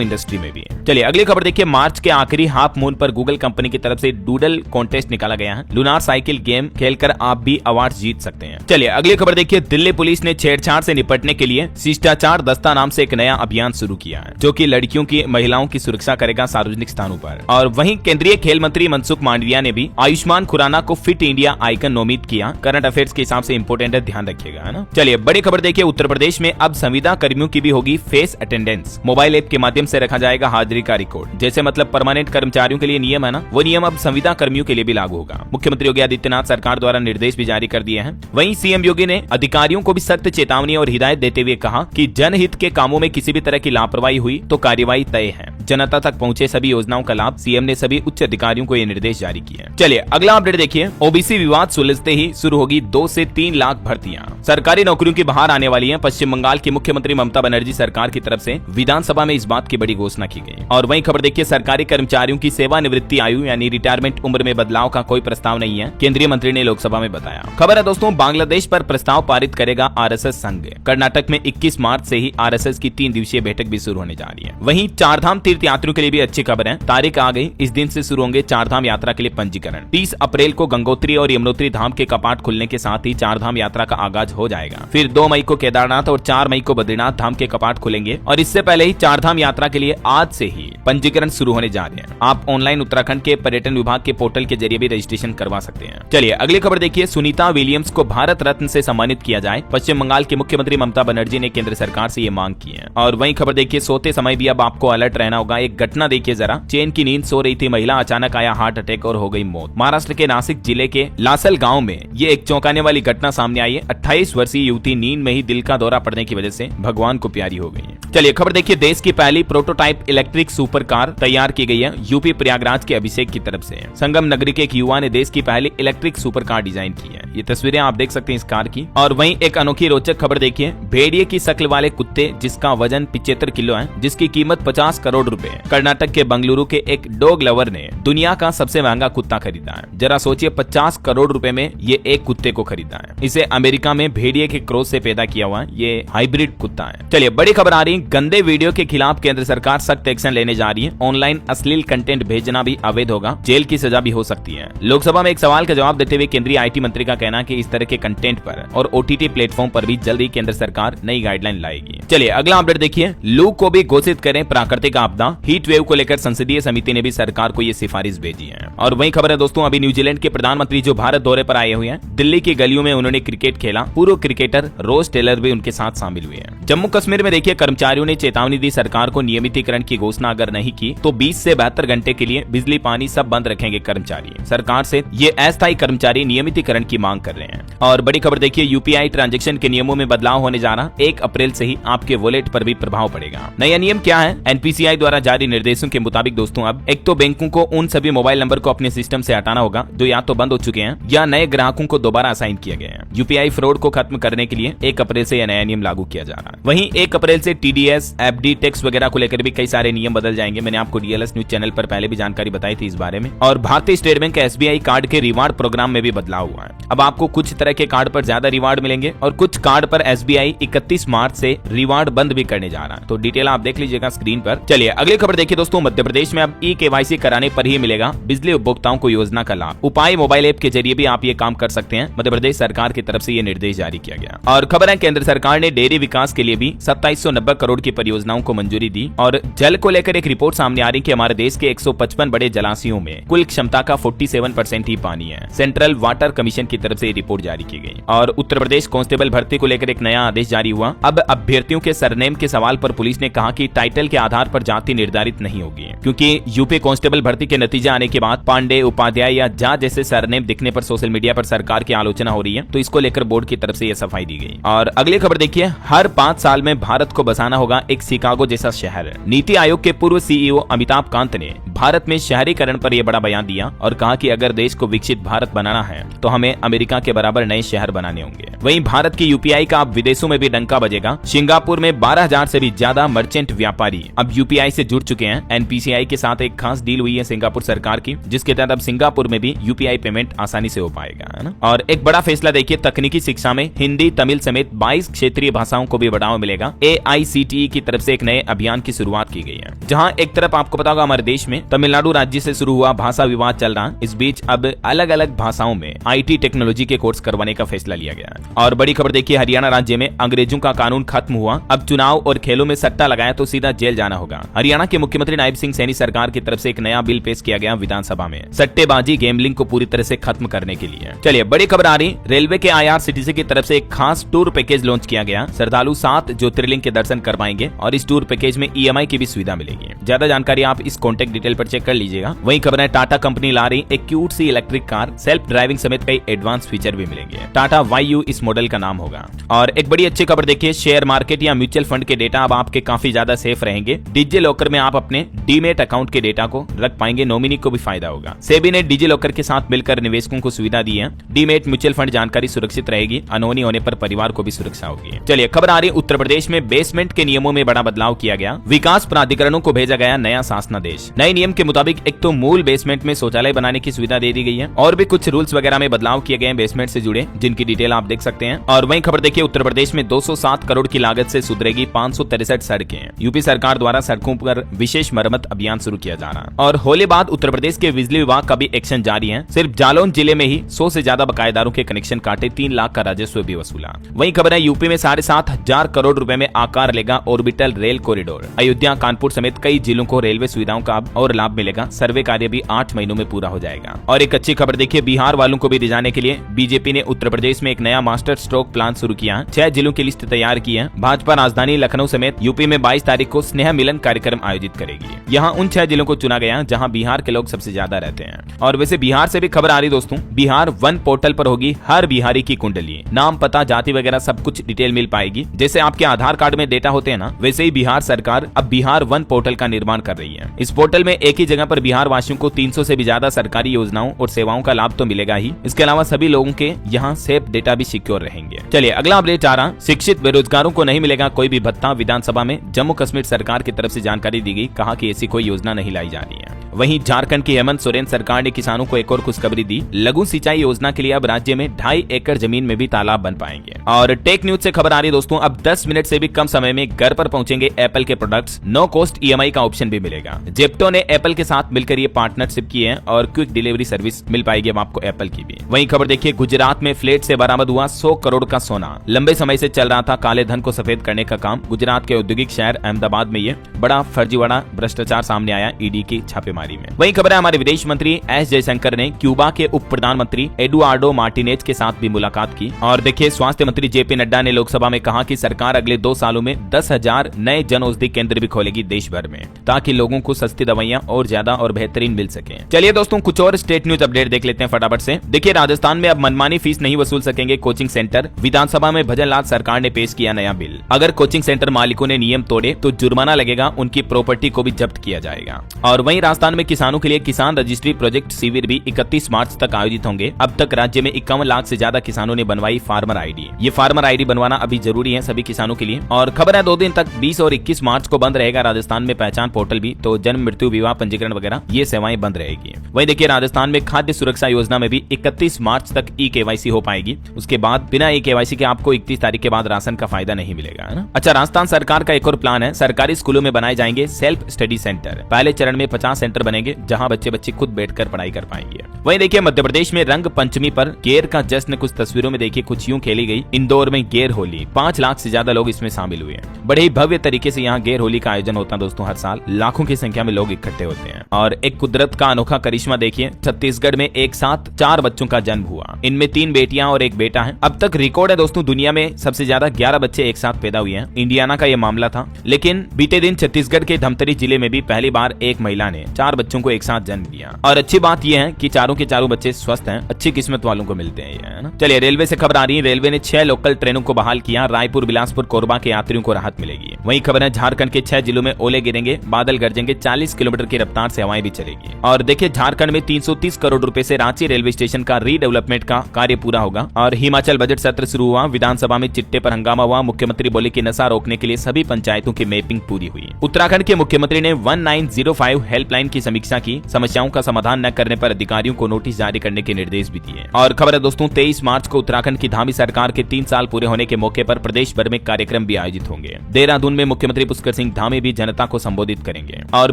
इंडस्ट्री में भी। चलिए अगली खबर देखिए, मार्च के आखिरी हाफ मून पर गूगल कंपनी की तरफ से डूडल कॉन्टेस्ट निकाला गया है। लूनार साइकिल गेम खेलकर आप भी अवार्ड जीत सकते हैं। चलिए अगली खबर देखिए, दिल्ली पुलिस ने छेड़छाड़ से निपटने के लिए शिष्टाचार दस्ता नाम से एक नया अभियान शुरू किया है, जो कि लड़कियों की महिलाओं की सुरक्षा करेगा सार्वजनिक स्थानों पर। और वहीं केंद्रीय खेल मंत्री मनसुख मांडविया ने भी आयुष्मान खुराना को फिट इंडिया आइकन नोमित किया। करंट अफेयर्स के हिसाब से इंपोर्टेंट है, ध्यान रखिएगा, है ना। चलिए बड़ी खबर देखिए, उत्तर प्रदेश में अब संविदा कर्मियों की भी होगी फेस अटेंडेंस। मोबाइल ऐप के माध्यम से रखा जाएगा हाजिरी का रिकॉर्ड। जैसे मतलब परमानेंट कर्मचारियों के लिए नियम है ना, वो नियम अब संविदा कर्मियों के लिए भी लागू होगा। मुख्यमंत्री योगी आदित्यनाथ सरकार द्वारा निर्देश भी जारी कर दिए हैं। वहीं सीएम योगी ने अधिकारियों को भी सख्त चेतावनी और हिदायत देते हुए कहा कि जनहित के कामों में किसी भी तरह की लापरवाही हुई तो कार्यवाही तय है। जनता तक पहुंचे सभी योजनाओं का लाभ, सीएम ने सभी उच्च अधिकारियों को ये निर्देश जारी किए। चलिए अगला अपडेट देखिए, ओबीसी विवाद सुलझते ही शुरू होगी 2 से 3 लाख भर्तियां। सरकारी नौकरियों की बहार आने वाली है। पश्चिम बंगाल की मुख्यमंत्री ममता बनर्जी सरकार की तरफ से विधानसभा में इस बात की बड़ी घोषणा की गई। और वहीं खबर देखिए, सरकारी कर्मचारियों की सेवानिवृत्ति आयु यानी रिटायरमेंट उम्र में बदलाव का कोई प्रस्ताव नहीं है, केंद्रीय मंत्री ने लोकसभा में बताया। खबर है दोस्तों, बांग्लादेश पर प्रस्ताव पारित करेगा RSS संघ। कर्नाटक में 21 मार्च से ही RSS की 3 दिवसीय बैठक भी शुरू होने जा रही है। वहीं चारधाम तीर्थ यात्रियों के लिए भी अच्छी खबर है, तारीख आ गई। इस दिन से शुरू होंगे चारधाम यात्रा के लिए पंजीकरण। 30 अप्रैल को गंगोत्री और यमुनोत्री धाम के कपाट खुलने के साथ ही चारधाम यात्रा का आगाज हो जाएगा। फिर 2 मई को केदारनाथ और 4 मई को बद्रीनाथ धाम के कपाट खुलेंगे। और इससे पहले ही चारधाम यात्रा के लिए आज से ही पंजीकरण शुरू होने जा रहे हैं। आप ऑनलाइन उत्तराखंड के पर्यटन विभाग के पोर्टल के जरिए भी रजिस्ट्रेशन करवा सकते हैं। चलिए अगली खबर देखिए, सुनीता विलियम्स को भारत रत्न से सम्मानित किया जाए। पश्चिम बंगाल की मुख्यमंत्री ममता बनर्जी ने केंद्र सरकार से ये मांग की है। और वहीं खबर देखिए, सोते समय भी अब आपको अलर्ट रहना होगा। एक घटना देखिए जरा, चैन की नींद सो रही थी महिला, अचानक आया हार्ट अटैक और हो गई मौत। महाराष्ट्र के नासिक जिले के लासल गांव में ये एक चौंकाने वाली घटना सामने आई है। 28 वर्षीय युवती नींद में ही दिल का दौरा पड़ने की वजह से भगवान को प्यारी हो गई है। चलिए खबर देखिए, देश की पहली प्रोटोटाइप इलेक्ट्रिक सुपर कार तैयार की गई है यूपी प्रयागराज के अभिषेक की तरफ से। संगम नगरी के एक युवा ने देश की पहली इलेक्ट्रिक सुपर कार डिजाइन की है। ये तस्वीरें आप देख सकते हैं इस कार की। और वहीं एक अनोखी रोचक खबर देखिए, भेड़िए की शक्ल वाले कुत्ते जिसका वजन 75 किलो है, जिसकी कीमत 50 करोड़ रुपए। कर्नाटक के बंगलुरु के एक डॉग लवर ने दुनिया का सबसे महंगा कुत्ता खरीदा है। जरा सोचिए, 50 करोड़ रुपए में ये एक कुत्ते को खरीदा है। इसे अमेरिका में भेड़िए के क्रॉस से पैदा किया हुआ ये हाइब्रिड कुत्ता है। चलिए बड़ी खबर आ रही है, गंदे वीडियो के खिलाफ केंद्र सरकार सख्त एक्शन लेने जा रही है। ऑनलाइन अश्लील कंटेंट भेजना भी अवैध होगा, जेल की सजा भी हो सकती है। लोकसभा में एक सवाल का जवाब देते हुए केंद्रीय IT मंत्री का कहना कि इस तरह के कंटेंट पर और OTT प्लेटफॉर्म पर भी जल्द ही केंद्र सरकार नई गाइडलाइन लाएगी। चलिए अगला अपडेट देखिए, लू को भी घोषित करें प्राकृतिक आपदा। हीट वेव को लेकर संसदीय समिति ने भी सरकार को ये सिफारिश भेजी है। और वही खबर है दोस्तों, अभी न्यूजीलैंड के प्रधानमंत्री जो भारत दौरे पर आए हुए हैं, दिल्ली की गलियों में उन्होंने क्रिकेट खेला। पूर्व क्रिकेटर रोज टेलर भी उनके साथ शामिल हुए हैं। जम्मू कश्मीर में देखिए, कर्मचारियों ने चेतावनी दी, सरकार को नियमितीकरण की घोषणा अगर नहीं की तो 20 से 72 घंटे के लिए बिजली पानी सब बंद रखेंगे कर्मचारी। सरकार से ये अस्थायी कर्मचारी नियमितीकरण की मांग कर रहे हैं। और बड़ी खबर देखिए, UPI ट्रांजैक्शन के नियमों में बदलाव होने जा रहा। 1 अप्रैल से ही आपके वॉलेट पर भी प्रभाव पड़ेगा। नया नियम क्या है? NPCI द्वारा जारी निर्देशों के मुताबिक दोस्तों, अब एक तो बैंकों को उन सभी मोबाइल नंबर को अपने सिस्टम से हटाना होगा जो या तो बंद हो चुके हैं या नए ग्राहकों को दोबारा असाइन किया गया है। UPI फ्रॉड को खत्म करने के लिए 1 अप्रैल से यह नया नियम लागू किया जा रहा है। वहीं 1 अप्रैल से TDS, FD टैक्स वगैरह को लेकर भी कई सारे नियम बदल जाएंगे। मैंने आपको DLS न्यूज चैनल पर पहले भी जानकारी बताई थी इस बारे में। और भारतीय स्टेट बैंक SBI कार्ड के रिवार्ड प्रोग्राम में भी बदलाव हुआ है। अब आपको कुछ तरह के कार्ड पर ज्यादा रिवार्ड मिलेंगे और कुछ कार्ड पर SBI 31 मार्च से रिवार्ड बंद भी करने जा रहा है। तो डिटेल आप देख लीजिएगा स्क्रीन पर। चलिए अगली खबर देखिए दोस्तों, मध्य प्रदेश में अब ई-केवाईसी कराने पर ही मिलेगा बिजली उपभोक्ताओं को योजना का लाभ। उपाय मोबाइल ऐप के जरिए भी आप ये काम कर सकते हैं। मध्य प्रदेश सरकार की तरफ से ये निर्देश जारी किया गया। और खबर है, केंद्र सरकार ने डेयरी विकास के लिए भी 2790 करोड़ की परियोजनाओं को मंजूरी दी। और जल को लेकर एक रिपोर्ट सामने आ रही कि हमारे देश के 155 बड़े जलाशयों में कुल क्षमता का 47% ही पानी है। सेंट्रल वाटर कमीशन की तरफ से रिपोर्ट जारी की गई। और उत्तर प्रदेश कांस्टेबल भर्ती को लेकर एक नया आदेश जारी हुआ। अब अभ्यर्थियों के सरनेम के सवाल पर पुलिस ने कहा कि टाइटल के आधार पर जाति निर्धारित नहीं होगी, क्योंकि यूपी कांस्टेबल भर्ती के नतीजे आने के बाद पांडे, उपाध्याय या झा जैसे सरनेम दिखने पर सोशल मीडिया पर सरकार की आलोचना हो रही है। तो इसको लेकर बोर्ड की तरफ से यह सफाई दी गई। और अगली खबर देखिए, हर 5 साल में भारत को बसाना होगा एक शिकागो जैसा शहर। नीति आयोग के पूर्व सीईओ अमिताभ कांत ने भारत में शहरीकरण पर यह बड़ा बयान दिया और कहा कि अगर देश को विकसित भारत बनाना है तो हमें अमेरिका के बराबर नए शहर बनाने होंगे। वहीं भारत की यूपीआई का अब विदेशों में भी डंका बजेगा। सिंगापुर में 12,000 से भी ज्यादा मर्चेंट व्यापारी अब यूपीआई से जुड़ चुके हैं। एनपीसीआई के साथ एक खास डील हुई है सिंगापुर सरकार की, जिसके तहत अब सिंगापुर में भी यूपीआई पेमेंट आसानी से हो पाएगा, है ना। और एक बड़ा फैसला देखिए, तकनीकी शिक्षा में हिंदी, तमिल समेत 22 क्षेत्रीय भाषाओं को भी बढ़ावा मिलेगा। AICTE की तरफ से एक नए अभियान की शुरुआत की गई है, जहां एक तरफ आपको पता होगा हमारे देश में तमिलनाडु राज्य से शुरू हुआ भाषा विवाद चल रहा। इस बीच अब अलग अलग भाषाओं में IT टेक्नोलॉजी के कोर्स करवाने का फैसला लिया गया है। और बड़ी खबर देखिए, हरियाणा राज्य में अंग्रेजों का कानून खत्म हुआ। अब चुनाव और खेलों में सट्टा लगाया तो सीधा जेल जाना होगा। हरियाणा के मुख्यमंत्री नायब सिंह सैनी सरकार की तरफ से एक नया बिल पेश किया गया विधानसभा में, सट्टेबाजी गैम्बलिंग को पूरी तरह से खत्म करने के लिए। चलिए बड़ी खबर आ रही, रेलवे के IRCTC की तरफ से एक खास टूर पैकेज लॉन्च किया गया। श्रद्धालु 7 ज्योतिर्लिंग के दर्शन कर पाएंगे और इस टूर पैकेज में EMI की भी सुविधा मिलेगी। ज्यादा जानकारी आप इस कॉन्टेक्ट डिटेल पर चेक कर लीजिएगा। वहीं खबर है, टाटा कंपनी ला रही एक क्यूट सी इलेक्ट्रिक कार, सेल्फ ड्राइविंग समेत कई एडवांस फीचर भी मिलेंगे। टाटा YU इस मॉडल का नाम होगा। और एक बड़ी अच्छी खबर देखिए, शेयर मार्केट या म्यूचुअल फंड के डेटा अब आपके काफी ज्यादा सेफ रहेंगे। डिजी लॉकर में आप अपने डीमेट अकाउंट के डेटा को रख पाएंगे, नॉमिनी को भी फायदा होगा। सेबी ने डिजी लॉकर के साथ मिलकर निवेशकों को सुविधा दी है। डीमेट म्यूचुअल फंड जानकारी सुरक्षित रहेगी, अनहोनी होने पर परिवार को भी सुरक्षा होगी। चलिए खबर आ रही, उत्तर प्रदेश में बेसमेंट के नियमों में बड़ा बदलाव किया गया। विकास प्राधिकरणों को भेजा गया नया शासनादेश। नए नियम के मुताबिक एक तो मूल बेसमेंट में शौचालय बनाने की सुविधा दे दी गई है और भी कुछ रूल्स वगैरह में बदलाव किए गए हैं बेसमेंट से जुड़े, जिनकी डिटेल आप देख सकते हैं। और वहीं खबर देखिए, उत्तर प्रदेश में 207 करोड़ की लागत से सुधरेगी 563 सड़कें। यूपी सरकार द्वारा सड़कों पर विशेष मरम्मत अभियान शुरू किया जा रहा। और होली बाद उत्तर प्रदेश के बिजली विभाग का भी एक्शन जारी है। सिर्फ जालौन जिले में ही 100 से ज्यादा बकायेदारों के कनेक्शन काटे, 3 लाख का राजस्व भी वसूला। वहीं खबर है, यूपी में 7,500 करोड़ रुपए में आकार लेगा orbital rail corridor. Ayodhya, Kanpur समेत कई जिलों को रेलवे सुविधाओं का और लाभ मिलेगा। सर्वे कार्य भी 8 महीनों में पूरा हो जाएगा। और एक अच्छी खबर देखिए, बिहार वालों को भी रिझाने के लिए बीजेपी ने उत्तर प्रदेश में एक नया मास्टर स्ट्रोक प्लान शुरू किया। 6 जिलों की लिस्ट तैयार की है। भाजपा राजधानी लखनऊ समेत यूपी में 22 तारीख को स्नेह मिलन कार्यक्रम आयोजित करेगी। यहाँ उन 6 जिलों को चुना गया जहाँ बिहार के लोग सबसे ज्यादा रहते हैं। और वैसे बिहार से भी खबर आ रही दोस्तों, बिहार वन पोर्टल पर होगी हर बिहारी की कुंडली, नाम, पता, जाति वगैरह सब कुछ डिटेल मिल पाएगी। जैसे आपके आधार कार्ड में डेटा होते हैं ना, वैसे ही बिहार सरकार अब बिहार वन पोर्टल का निर्माण कर रही है। इस पोर्टल में एक ही जगह पर बिहार वासियों को 300 से भी ज्यादा सरकारी योजनाओं और सेवाओं का लाभ तो मिलेगा ही, इसके अलावा सभी लोगों के यहाँ सेफ डेटा भी सिक्योर रहेंगे। चलिए अगला अपडेट आ रहा, शिक्षित बेरोजगारों को नहीं मिलेगा कोई भी भत्ता। विधानसभा में जम्मू कश्मीर सरकार की तरफ से जानकारी दी गई, कहा कि ऐसी कोई योजना नहीं लाई जा रही है। वहीं झारखंड की हेमंत सोरेन सरकार ने किसानों को एक और खुशखबरी दी। लघु सिंचाई योजना के लिए अब राज्य में 2.5 एकड़ जमीन में भी तालाब बन पाएंगे। और टेक न्यूज से खबर आ रही दोस्तों, अब 10 मिनट से भी कम समय में घर पर पहुंचेंगे एप्पल के प्रोडक्ट्स। नो कॉस्ट EMI का ऑप्शन भी मिलेगा। जेप्टो ने एप्पल के साथ मिलकर ये पार्टनरशिप की है और क्विक डिलीवरी सर्विस मिल पाएगी अब आपको एप्पल की भी। वहीं खबर देखिए, गुजरात में फ्लैट से बरामद हुआ 100 करोड़ का सोना। लंबे समय से चल रहा था काले धन को सफेद करने का काम। गुजरात के औद्योगिक शहर अहमदाबाद में ये बड़ा फर्जीवाड़ा भ्रष्टाचार सामने आया ईडी की छापेमारी में। वहीं खबर है, हमारे विदेश मंत्री एस जयशंकर ने क्यूबा के उप प्रधानमंत्री एडुआर्डो मार्टिनेज के साथ भी मुलाकात की। और देखिए, स्वास्थ्य मंत्री JP नड्डा ने लोकसभा में कहा कि सरकार अगले 2 सालों में 10,000 नए जन औषधि केंद्र भी खोलेगी देश भर में, ताकि लोगों को सस्ती दवाइयां और ज्यादा और बेहतरीन मिल सके। चलिए दोस्तों, कुछ और स्टेट न्यूज अपडेट देख लेते हैं फटाफट से। देखिए, राजस्थान में अब मनमानी फीस नहीं वसूल सकेंगे कोचिंग सेंटर। विधानसभा में भजनलाल सरकार ने पेश किया नया बिल। अगर कोचिंग सेंटर मालिकों ने नियम तोड़े तो जुर्माना लगेगा, उनकी प्रॉपर्टी को भी जब्त किया जाएगा। और वहीं राजस्थान में किसानों के लिए किसान रजिस्ट्री प्रोजेक्ट शिविर भी 31 मार्च तक आयोजित होंगे। अब तक राज्य में 51 लाख से ज्यादा किसानों ने बनवाई फार्मर आईडी। ये फार्मर आईडी बनवाना अभी जरूरी है सभी किसानों के लिए। और खबर है 2 दिन तक 20 और 21 मार्च को बंद रहेगा राजस्थान में पहचान पोर्टल भी, तो जन्म मृत्यु विवाह पंजीकरण वगैरह ये सेवाएं बंद रहेगी। वहीं देखिए राजस्थान में खाद्य सुरक्षा योजना में भी 31 मार्च तक ई-केवाईसी हो पाएगी। उसके बाद बिना ई-केवाईसी के आपको 31 तारीख के बाद राशन का फायदा नहीं मिलेगा, है ना। अच्छा, राजस्थान सरकार का एक और प्लान है, सरकारी स्कूलों में बनाए जाएंगे सेल्फ स्टडी सेंटर। पहले चरण में 50 सेंटर बनेंगे जहां बच्चे खुद बैठकर पढ़ाई कर पाएंगे। वहीं देखिए मध्य प्रदेश में रंग पंचमी पर गेर का जश्न कुछ तस्वीरों में देखिए कुछ यूं खेली गई। इंदौर में गेर होली, 5 लाख से ज्यादा लोग इसमें शामिल हुए हैं। बड़े ही भव्य तरीके से यहाँ गेर होली का आयोजन होता है दोस्तों। हर साल लाखों की संख्या में लोग इकट्ठे होते हैं। और एक कुदरत का अनोखा करिश्मा देखिए, छत्तीसगढ़ में एक साथ 4 बच्चों का जन्म हुआ। इनमें 3 बेटियां और 1 बेटा है। अब तक रिकॉर्ड है दोस्तों, दुनिया में सबसे ज्यादा 11 बच्चे एक साथ पैदा हुए हैं। इंडियाना का यह मामला था। लेकिन बीते दिन छत्तीसगढ़ के धमतरी जिले में भी पहली बार एक महिला ने 4 बच्चों को एक साथ जन्म दिया। और अच्छी बात यह है कि चारों के चारों बच्चे स्वस्थ हैं। अच्छी किस्मत वालों को मिलते हैं, है ना। चलिए रेलवे से खबर आ रही है, रेलवे ने 6 लोकल ट्रेनों को बहाल किया। रायपुर, बिलासपुर, कोरबा के यात्रियों को राहत मिलेगी। वहीं खबर है झारखंड के 6 जिलों में ओले गिरेंगे, बादल गरजेंगे, 40 किलोमीटर की रफ्तार से हवाएं भी चलेगी। और देखिए झारखंड में 330 करोड़ रुपए से रांची रेलवे स्टेशन का रीडेवलपमेंट का कार्य पूरा होगा। और हिमाचल बजट सत्र शुरू हुआ, विधानसभा में चिट्टे पर हंगामा हुआ। मुख्यमंत्री बोले कि नशा रोकने के लिए सभी पंचायतों की मैपिंग पूरी हुई। उत्तराखंड के मुख्यमंत्री ने 1905 हेल्पलाइन की समीक्षा की। समस्याओं का समाधान न करने पर अधिकारियों को नोटिस जारी करने के निर्देश भी दिए। और खबर है दोस्तों 23 मार्च को उत्तराखंड की धामी सरकार के 3 साल पूरे होने के मौके पर प्रदेश भर में कार्यक्रम भी आयोजित होंगे। देहरादून में मुख्यमंत्री पुष्कर सिंह धामी भी जनता को संबोधित करेंगे। और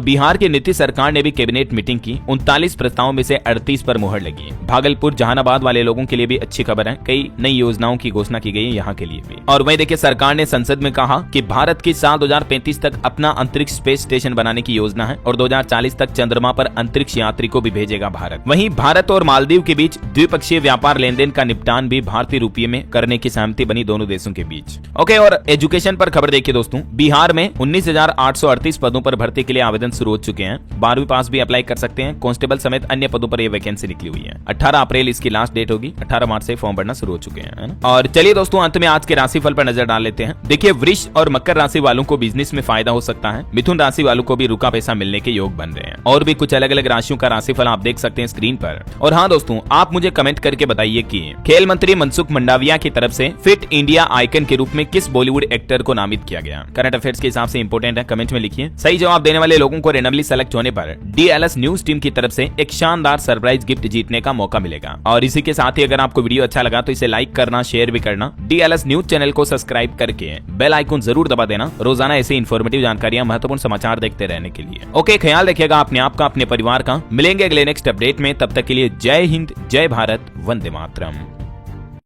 बिहार की नीतीश सरकार ने भी कैबिनेट मीटिंग की। 39 प्रस्तावों में से 38 पर मुहर लगी। भागलपुर, जहानाबाद वाले लोगों के लिए भी अच्छी खबर है, कई नई योजनाओं की घोषणा की गई है यहाँ के लिए भी। और वहीं देखिए सरकार ने संसद में कहा कि भारत की साल 2035 तक अपना अंतरिक्ष स्पेस स्टेशन बनाने की योजना है और 2040 तक चंद्रमा पर अंतरिक्ष यात्री को भी भेजेगा भारत। वहीं भारत और मालदीव के बीच द्विपक्षीय व्यापार लेन देन का निपटान भी भारतीय रुपये में करने की सहमति बनी दोनों देशों के बीच। ओके, और एजुकेशन पर खबर देखिए दोस्तों, बिहार में 19,838 पदों पर भर्ती के लिए आवेदन शुरू हो चुके हैं। 12वीं पास भी अप्लाई कर सकते हैं। कांस्टेबल समेत अन्य पदों पर यह वैकेंसी निकली हुई है। 18 अप्रैल इसकी लास्ट डेट होगी। 18 मार्च से फॉर्म भरना शुरू हो चुके हैं, है ना। और चलिए दोस्तों अंत में आज के राशिफल पर नजर डाल लेते हैं। देखिए वृष और मकर राशि वालों को बिजनेस में फायदा हो सकता है। मिथुन राशि वालों को भी रुका पैसा मिलने के योग बन रहे हैं। और भी कुछ अलग अलग राशियों का राशिफल आप देख सकते हैं स्क्रीन पर। और हाँ दोस्तों, आप मुझे कमेंट करके बताइए कि खेल मंत्री मनसुख मंडाविया की तरफ से फिट इंडिया आइकन के रूप में किस बॉलीवुड एक्टर को नामित किया गया। करंट अफेयर्स के हिसाब से इंपोर्टेंट है, कमेंट में लिखिए। सही जवाब देने वाले लोगों को रेंडमली सेलेक्ट होने पर DLS न्यूज टीम की तरफ से एक शानदार सरप्राइज गिफ्ट जीतने का मौका मिलेगा। और इसी के साथ ही अगर आपको वीडियो अच्छा लगा तो इसे लाइक करना, शेयर भी करना। DLS न्यूज चैनल को सब्सक्राइब करके बेल आइकन जरूर दबा देना, रोजाना ऐसे इन्फॉर्मेटिव जानकारियां, महत्वपूर्ण समाचार देखते रहने के लिए। ओके, ख्याल रखिएगा अपने आप का, अपने परिवार का। मिलेंगे अगले नेक्स्ट अपडेट में, तब तक के लिए जय हिंद, जय भारत, वंदे मातरम।